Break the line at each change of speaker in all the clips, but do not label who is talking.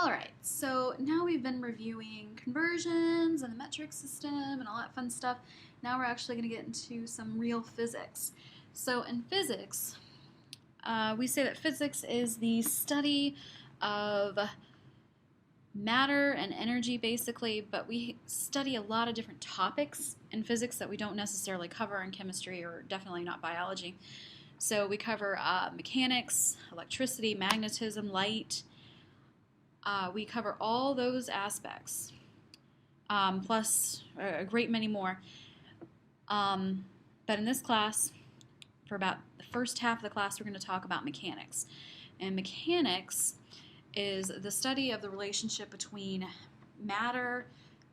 Alright, so now we've been reviewing conversions and the metric system and all that fun stuff. Now we're actually going to get into some real physics. So in physics, we say that physics is the study of matter and energy basically, but we study a lot of different topics in physics that we don't necessarily cover in chemistry or definitely not biology. So we cover mechanics, electricity, magnetism, light. We cover all those aspects, plus a great many more. But in this class, for about the first half of the class, we're going to talk about mechanics. And mechanics is the study of the relationship between matter,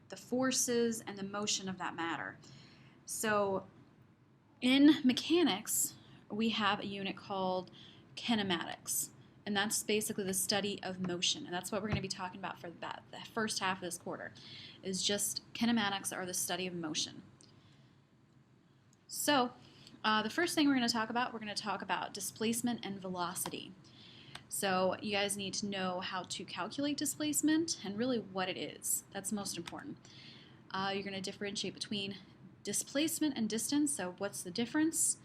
the forces, and the motion of that matter. So in mechanics, we have a unit called kinematics. And that's basically the study of motion. And that's what we're going to be talking about for the first half of this quarter, is just kinematics, or the study of motion. So the first thing we're going to talk about displacement and velocity. So you guys need to know how to calculate displacement and really what it is. That's most important. You're going to differentiate between displacement and distance. So what's the difference?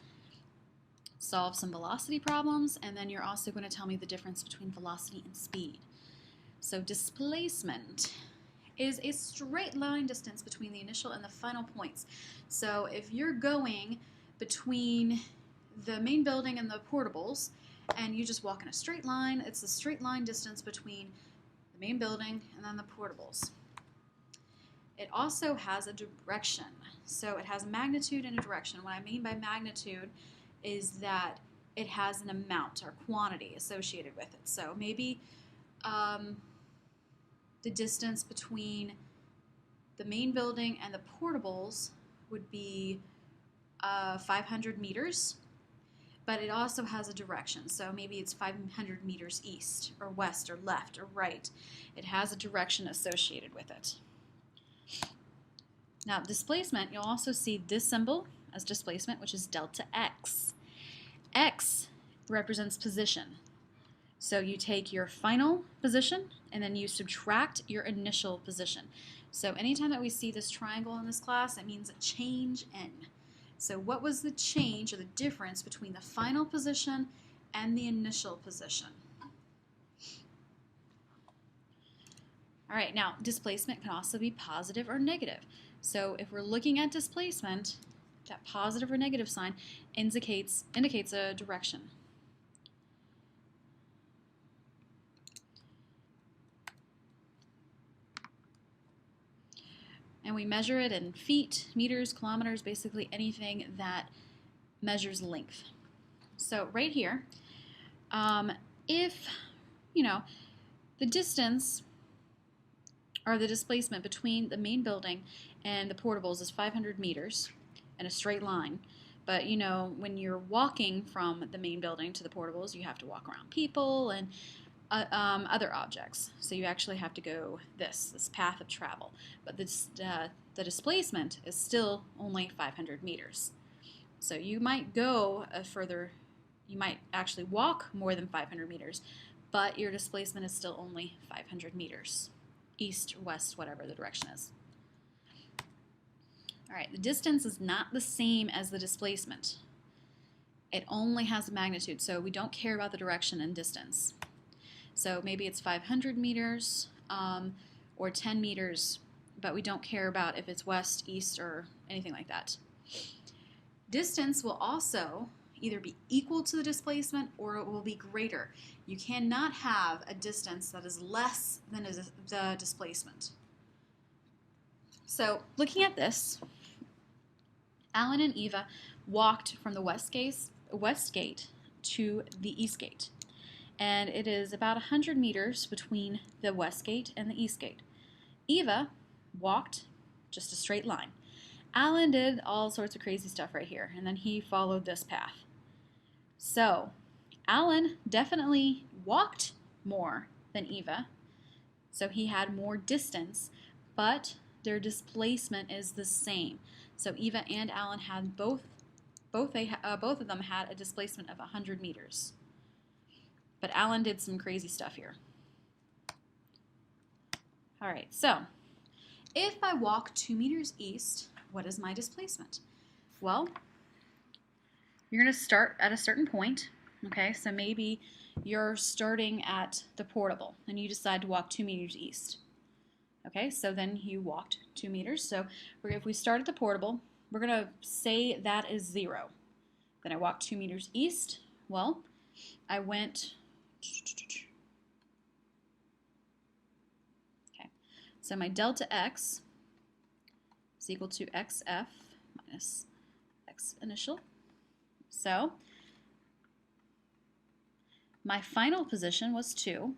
Solve some velocity problems, and then you're also going to tell me the difference between velocity and speed. So displacement is a straight line distance between the initial and the final points. So if you're going between the main building and the portables, and you just walk in a straight line, it's a straight line distance between the main building and then the portables. It also has a direction. So it has a magnitude and a direction. What I mean by magnitude is that it has an amount or quantity associated with it. So maybe the distance between the main building and the portables would be 500 meters, but it also has a direction. So maybe it's 500 meters east or west or left or right. It has a direction associated with it. Now displacement, you'll also see this symbol as displacement, which is delta x. X represents position. So you take your final position and then you subtract your initial position. So anytime that we see this triangle in this class, it means a change in. So what was the change or the difference between the final position and the initial position? All right, now displacement can also be positive or negative. So if we're looking at displacement, that positive or negative sign indicates a direction. And we measure it in feet, meters, kilometers, basically anything that measures length. So right here, if, the distance or the displacement between the main building and the portables is 500 meters in a straight line, but when you're walking from the main building to the portables, you have to walk around people and other objects. So you actually have to go this path of travel. But the displacement is still only 500 meters. So you might go further, you might actually walk more than 500 meters, but your displacement is still only 500 meters, east, west, whatever the direction is. All right, the distance is not the same as the displacement. It only has a magnitude, so we don't care about the direction and distance. So maybe it's 500 meters or 10 meters, but we don't care about if it's west, east, or anything like that. Distance will also either be equal to the displacement or it will be greater. You cannot have a distance that is less than the displacement. So looking at this, Alan and Eva walked from the west gate to the east gate. And it is about 100 meters between the west gate and the east gate. Eva walked just a straight line. Alan did all sorts of crazy stuff right here, and then he followed this path. So Alan definitely walked more than Eva, so he had more distance, but their displacement is the same. So Eva and Alan had both of them had a displacement of 100 meters. But Alan did some crazy stuff here. All right, so if I walk 2 meters east, what is my displacement? Well, you're going to start at a certain point, okay? So maybe you're starting at the portable and you decide to walk 2 meters east. Okay, so then you walked 2 meters. So if we start at the portable, we're going to say that is 0. Then I walked 2 meters east. Well, I went... Okay, so my delta x is equal to xf minus x initial. So my final position was 2.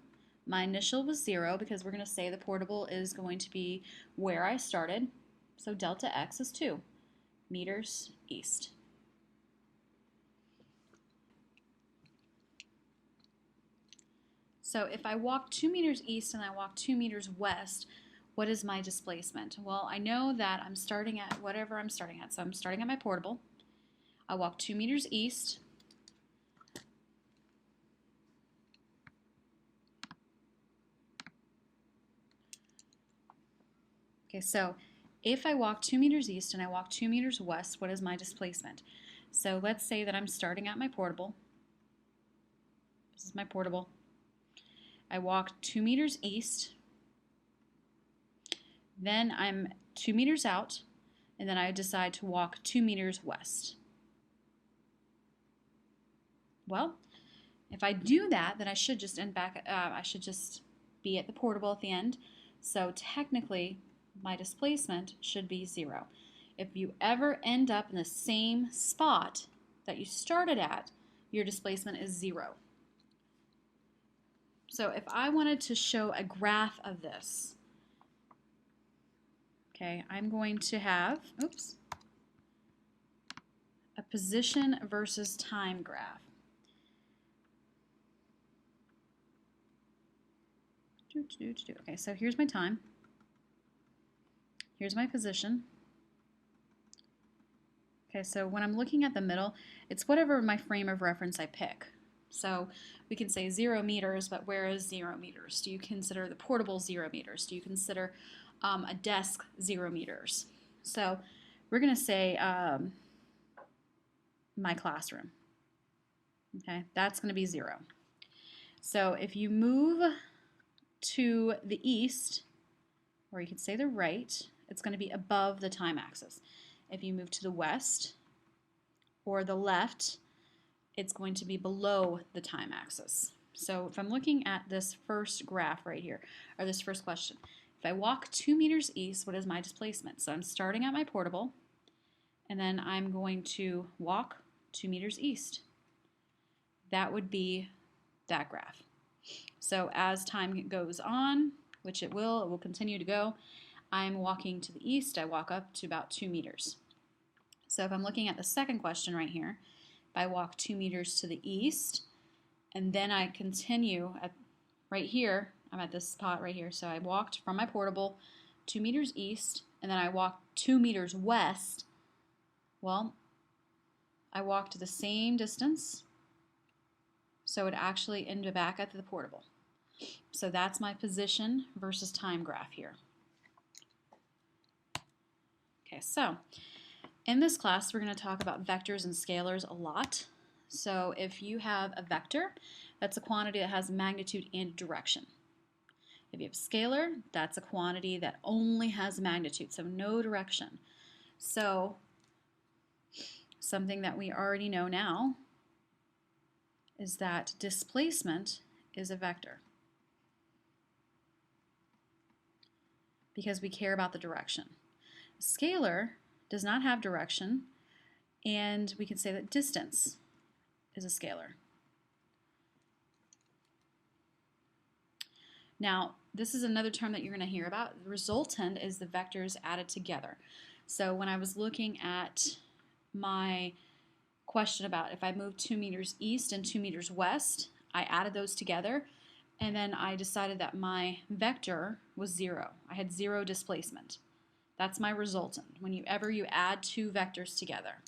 My initial was 0 because we're going to say the portable is going to be where I started. So delta x is 2 meters east. So if I walk 2 meters east and I walk 2 meters west, what is my displacement? Well, I know that I'm starting at whatever I'm starting at. So I'm starting at my portable. I walk 2 meters east. Okay, so if I walk 2 meters east and I walk 2 meters west, what is my displacement? So let's say that I'm starting at my portable. This is my portable. I walk 2 meters east. Then I'm 2 meters out, and then I decide to walk 2 meters west. Well, if I do that, then I should just end back. I should just be at the portable at the end. So technically, my displacement should be 0. If you ever end up in the same spot that you started at, your displacement is 0. So if I wanted to show a graph of this, okay, I'm going to have, a position versus time graph. Okay, so here's my time. Here's my position. Okay, so when I'm looking at the middle, it's whatever my frame of reference I pick. So we can say 0 meters, but where is 0 meters? Do you consider the portable 0 meters? Do you consider a desk 0 meters? So we're going to say my classroom. Okay, that's going to be 0. So if you move to the east, or you could say the right, it's going to be above the time axis. If you move to the west or the left, it's going to be below the time axis. So if I'm looking at this first graph right here, or this first question, if I walk 2 meters east, what is my displacement? So I'm starting at my portable, and then I'm going to walk 2 meters east. That would be that graph. So as time goes on, which it will continue to go, I'm walking to the east, I walk up to about 2 meters. So if I'm looking at the second question right here, if I walk 2 meters to the east, and then I continue right here, I'm at this spot right here, so I walked from my portable 2 meters east, and then I walked 2 meters west. Well, I walked the same distance, so it actually ended back at the portable. So that's my position versus time graph here. Okay, so in this class, we're going to talk about vectors and scalars a lot. So if you have a vector, that's a quantity that has magnitude and direction. If you have a scalar, that's a quantity that only has magnitude, so no direction. So something that we already know now is that displacement is a vector, because we care about the direction. A scalar does not have direction, and we can say that distance is a scalar. Now, this is another term that you're going to hear about. The resultant is the vectors added together. So when I was looking at my question about if I moved 2 meters east and 2 meters west, I added those together, and then I decided that my vector was 0. I had 0 displacement. That's my resultant whenever you add 2 vectors together.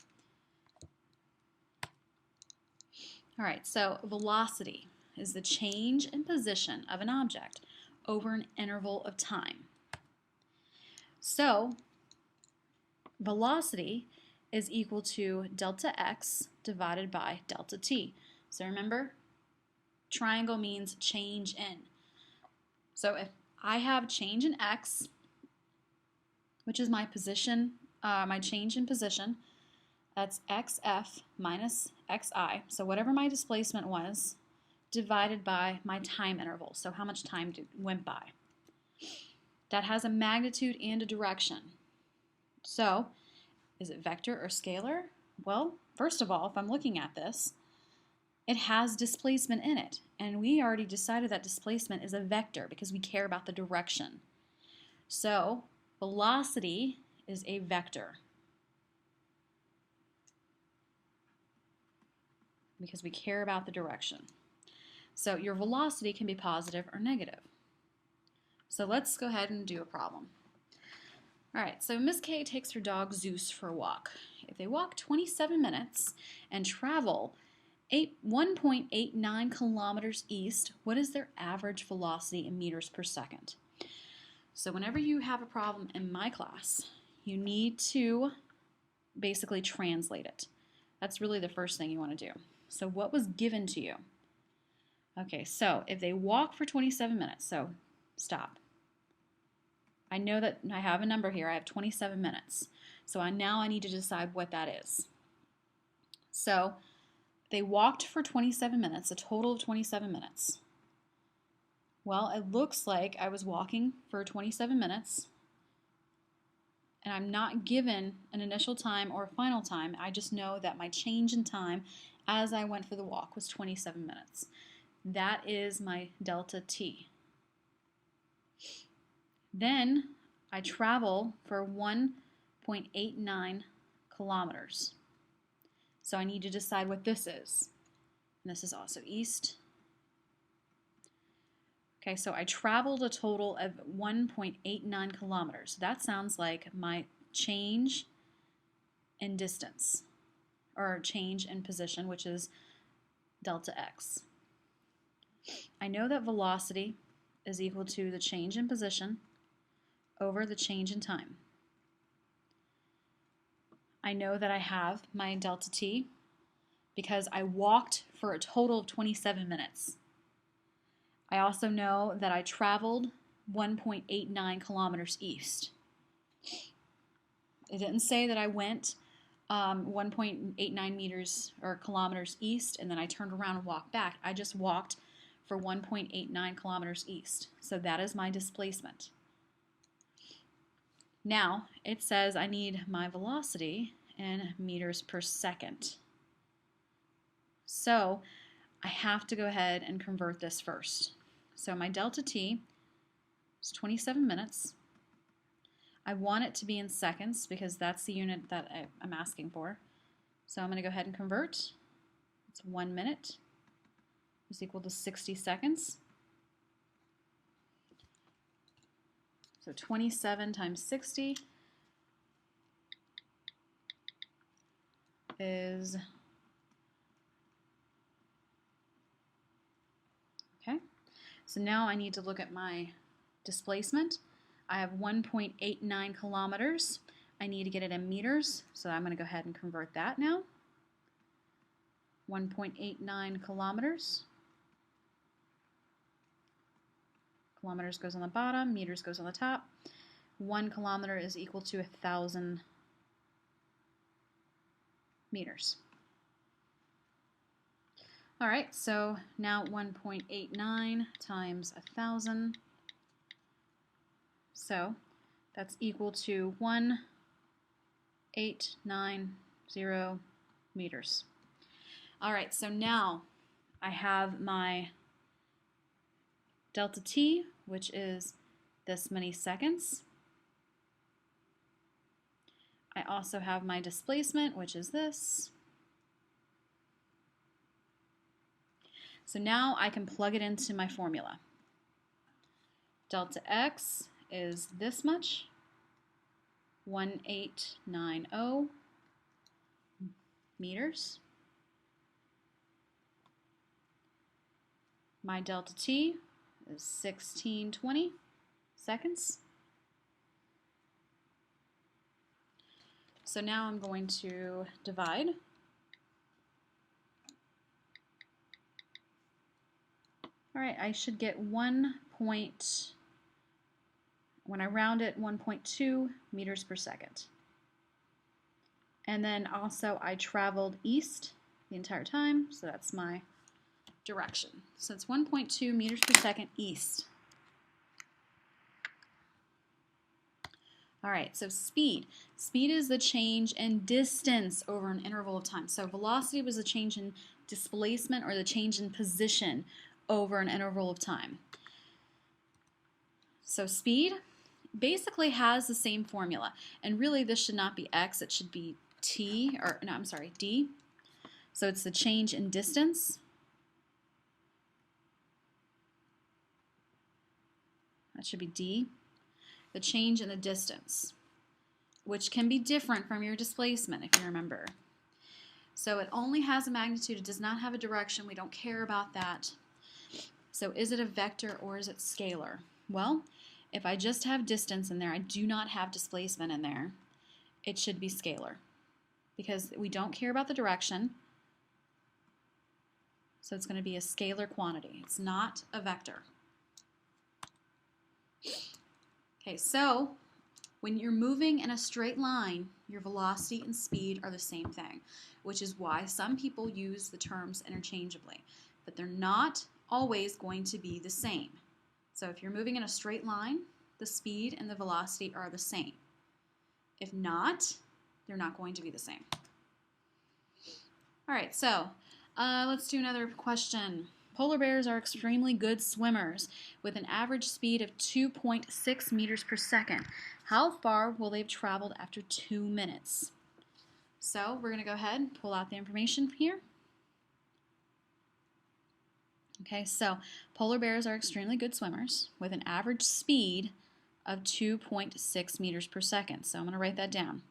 All right, so velocity is the change in position of an object over an interval of time. So velocity is equal to delta x divided by delta t. So remember, triangle means change in. So if I have change in x, which is my position, my change in position, that's xf minus xi. So whatever my displacement was, divided by my time interval. So how much time went by. That has a magnitude and a direction. So is it vector or scalar? Well, first of all, if I'm looking at this, it has displacement in it. And we already decided that displacement is a vector because we care about the direction. So velocity is a vector because we care about the direction. So your velocity can be positive or negative. So let's go ahead and do a problem. All right, so Miss K takes her dog Zeus for a walk. If they walk 27 minutes and travel 1.89 kilometers east, what is their average velocity in meters per second? So whenever you have a problem in my class, you need to basically translate it. That's really the first thing you want to do. So what was given to you? Okay, so if they walk for 27 minutes, so stop. I know that I have a number here. I have 27 minutes. So now I need to decide what that is. So they walked for 27 minutes, a total of 27 minutes. Well, it looks like I was walking for 27 minutes, and I'm not given an initial time or a final time. I just know that my change in time as I went for the walk was 27 minutes. That is my delta t. Then I travel for 1.89 kilometers. So I need to decide what this is. And this is also east. Okay, so I traveled a total of 1.89 kilometers. That sounds like my change in distance, or change in position, which is delta x. I know that velocity is equal to the change in position over the change in time. I know that I have my delta t because I walked for a total of 27 minutes. I also know that I traveled 1.89 kilometers east. It didn't say that I went 1.89 meters or kilometers east and then I turned around and walked back. I just walked for 1.89 kilometers east. So that is my displacement. Now it says I need my velocity in meters per second. So I have to go ahead and convert this first. So my delta t is 27 minutes. I want it to be in seconds because that's the unit that I'm asking for. So I'm going to go ahead and convert. It's 1 minute is equal to 60 seconds. So 27 times 60 is, okay, so now I need to look at my displacement. I have 1.89 kilometers. I need to get it in meters, so I'm going to go ahead and convert that now. 1.89 kilometers. Kilometers goes on the bottom, meters goes on the top. 1 kilometer is equal to 1,000 meters. All right, so now 1.89 times 1,000. So that's equal to 1,890 meters. All right, so now I have my delta t, which is this many seconds. I also have my displacement, which is this. So now I can plug it into my formula. Delta x is this much, 1,890 meters. My delta t is 1620 seconds. So now I'm going to divide. All right, I should get when I round it, 1.2 meters per second. And then also I traveled east the entire time, so that's my direction. So it's 1.2 meters per second east. All right, so speed. Speed is the change in distance over an interval of time. So velocity was the change in displacement or the change in position over an interval of time. So speed basically has the same formula. And really this should not be x, it should be t, or no, I'm sorry, d. So it's the change in distance. That should be d. The change in the distance, which can be different from your displacement, if you remember. So it only has a magnitude, it does not have a direction, we don't care about that. So is it a vector or is it scalar? Well, if I just have distance in there, I do not have displacement in there, it should be scalar because we don't care about the direction. So it's going to be a scalar quantity. It's not a vector. Okay, so when you're moving in a straight line, your velocity and speed are the same thing, which is why some people use the terms interchangeably, but they're not always going to be the same. So if you're moving in a straight line, the speed and the velocity are the same. If not, they're not going to be the same. All right, so let's do another question. Polar bears are extremely good swimmers with an average speed of 2.6 meters per second. How far will they have traveled after 2 minutes? So we're going to go ahead and pull out the information here. Okay, so polar bears are extremely good swimmers with an average speed of 2.6 meters per second. So I'm going to write that down.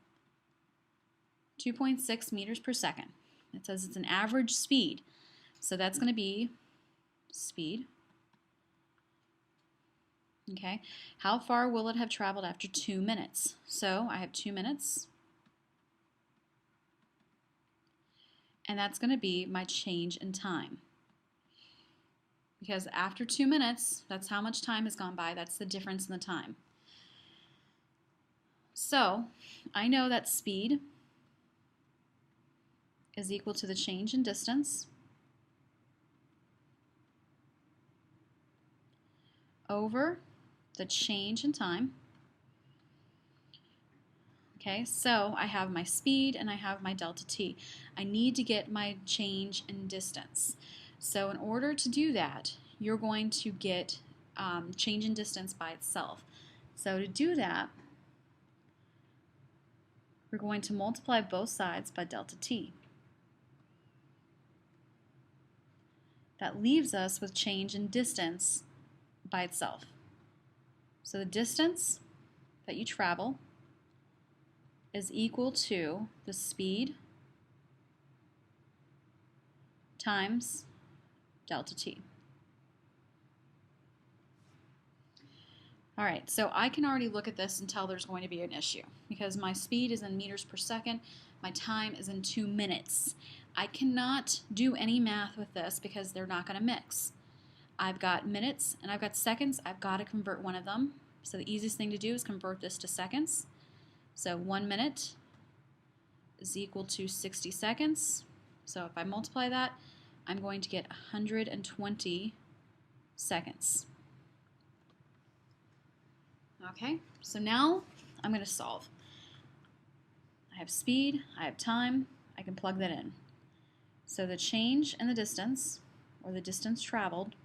2.6 meters per second. It says it's an average speed. So that's going to be speed. Okay, how far will it have traveled after 2 minutes? So I have 2 minutes. And that's going to be my change in time. Because after 2 minutes, that's how much time has gone by. That's the difference in the time. So I know that speed is equal to the change in distance over the change in time. Okay, so I have my speed and I have my delta t. I need to get my change in distance. So in order to do that, you're going to get change in distance by itself. So to do that, we're going to multiply both sides by delta t. That leaves us with change in distance by itself. So the distance that you travel is equal to the speed times delta t. All right, so I can already look at this and tell there's going to be an issue because my speed is in meters per second, my time is in 2 minutes. I cannot do any math with this because they're not going to mix. I've got minutes and I've got seconds. I've got to convert one of them. So the easiest thing to do is convert this to seconds. So 1 minute is equal to 60 seconds. So if I multiply that, I'm going to get 120 seconds. Okay, so now I'm going to solve. I have speed, I have time, I can plug that in. So the change in the distance, or the distance traveled,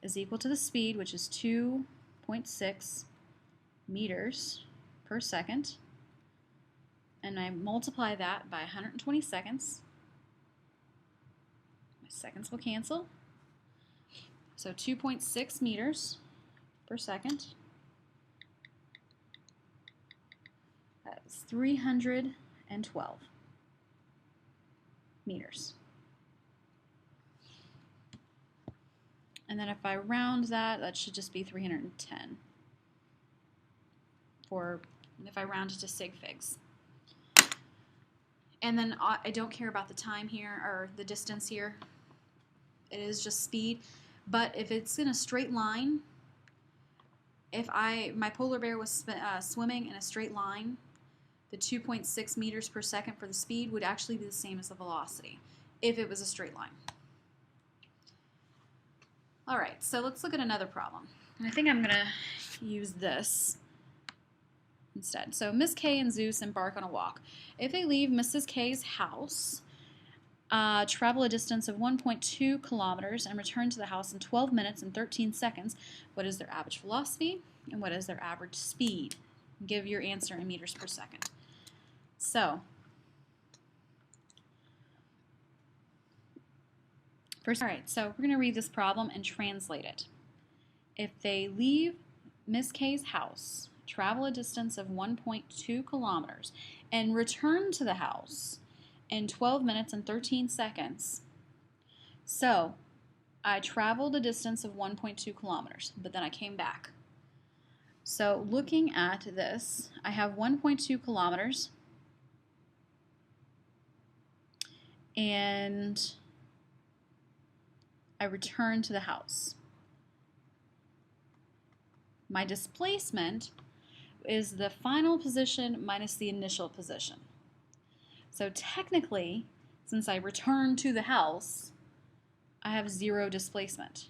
is equal to the speed, which is 2.6 meters per second. And I multiply that by 120 seconds. My seconds will cancel. So 2.6 meters per second. That's 312 meters. And then if I round that, that should just be 310 for if I round it to sig figs. And then I don't care about the time here or the distance here. It is just speed. But if it's in a straight line, if my polar bear was swimming in a straight line, the 2.6 meters per second for the speed would actually be the same as the velocity if it was a straight line. All right, so let's look at another problem. And I think I'm going to use this instead. So Miss K and Zeus embark on a walk. If they leave Mrs. K's house, travel a distance of 1.2 kilometers and return to the house in 12 minutes and 13 seconds, what is their average velocity and what is their average speed? Give your answer in meters per second. So, first, all right, so we're going to read this problem and translate it. If they leave Miss K's house, travel a distance of 1.2 kilometers, and return to the house in 12 minutes and 13 seconds. So, I traveled a distance of 1.2 kilometers, but then I came back. So, looking at this, I have 1.2 kilometers, and I return to the house. My displacement is the final position minus the initial position. So technically, since I returned to the house, I have 0 displacement.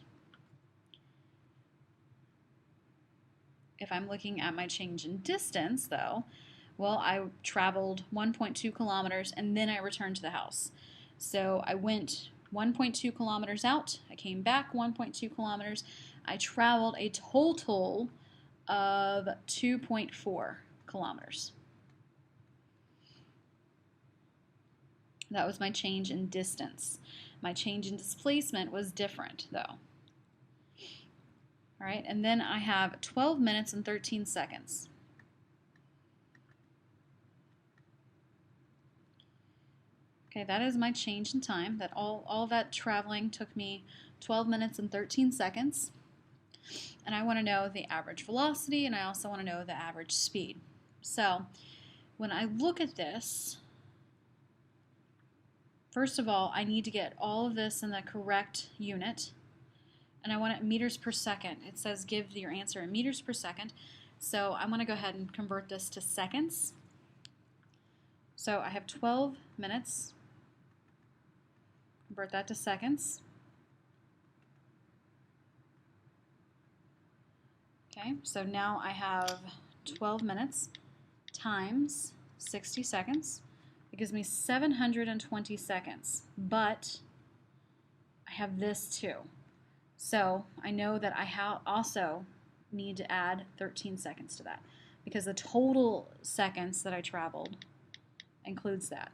If I'm looking at my change in distance, though, well, I traveled 1.2 kilometers and then I returned to the house. So I went 1.2 kilometers out, I came back 1.2 kilometers, I traveled a total of 2.4 kilometers. That was my change in distance. My change in displacement was different, though. All right, and then I have 12 minutes and 13 seconds. Okay, that is my change in time. That all that traveling took me 12 minutes and 13 seconds. And I want to know the average velocity, and I also want to know the average speed. So when I look at this, first of all, I need to get all of this in the correct unit, and I want it in meters per second. It says give your answer in meters per second, so I'm going to go ahead and convert this to seconds. So I have 12 minutes. Convert that to seconds. Okay, so now I have 12 minutes times 60 seconds. It gives me 720 seconds, but I have this too. So I know that I also need to add 13 seconds to that because the total seconds that I traveled includes that.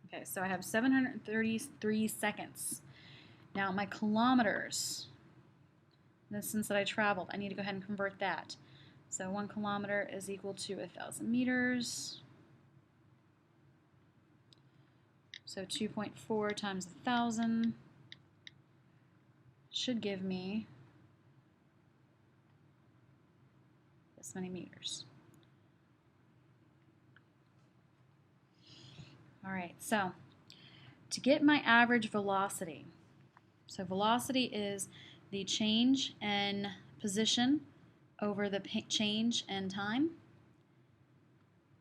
Okay, so I have 733 seconds. Now my kilometers, the distance that I traveled, I need to go ahead and convert that. So 1 kilometer is equal to 1,000 meters. So 2.4 times 1,000 should give me this many meters. All right, so to get my average velocity, so velocity is the change in position over the change in time.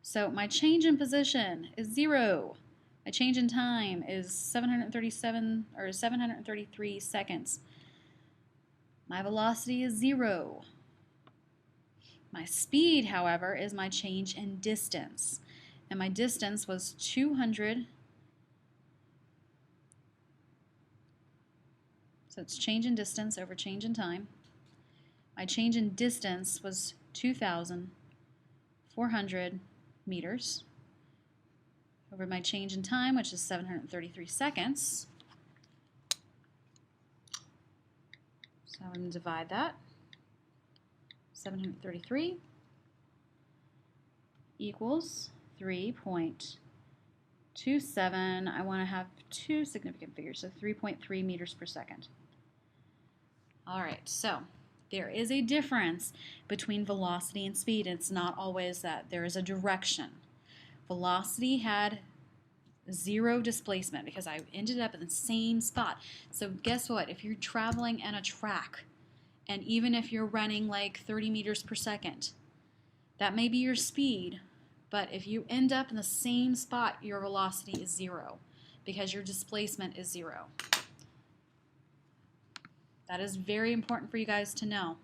So my change in position is 0. My change in time is 733 seconds. My velocity is 0. My speed, however, is my change in distance. And my distance was 200. So it's change in distance over change in time. My change in distance was 2,400 meters over my change in time, which is 733 seconds. So I'm going to divide that. 733 equals 3.2 27, I want to have two significant figures, so 3.3 meters per second. All right, so there is a difference between velocity and speed. It's not always that. There is a direction. Velocity had zero displacement because I ended up in the same spot. So guess what? If you're traveling on a track, and even if you're running like 30 meters per second, that may be your speed, but if you end up in the same spot, your velocity is zero because your displacement is zero. That is very important for you guys to know.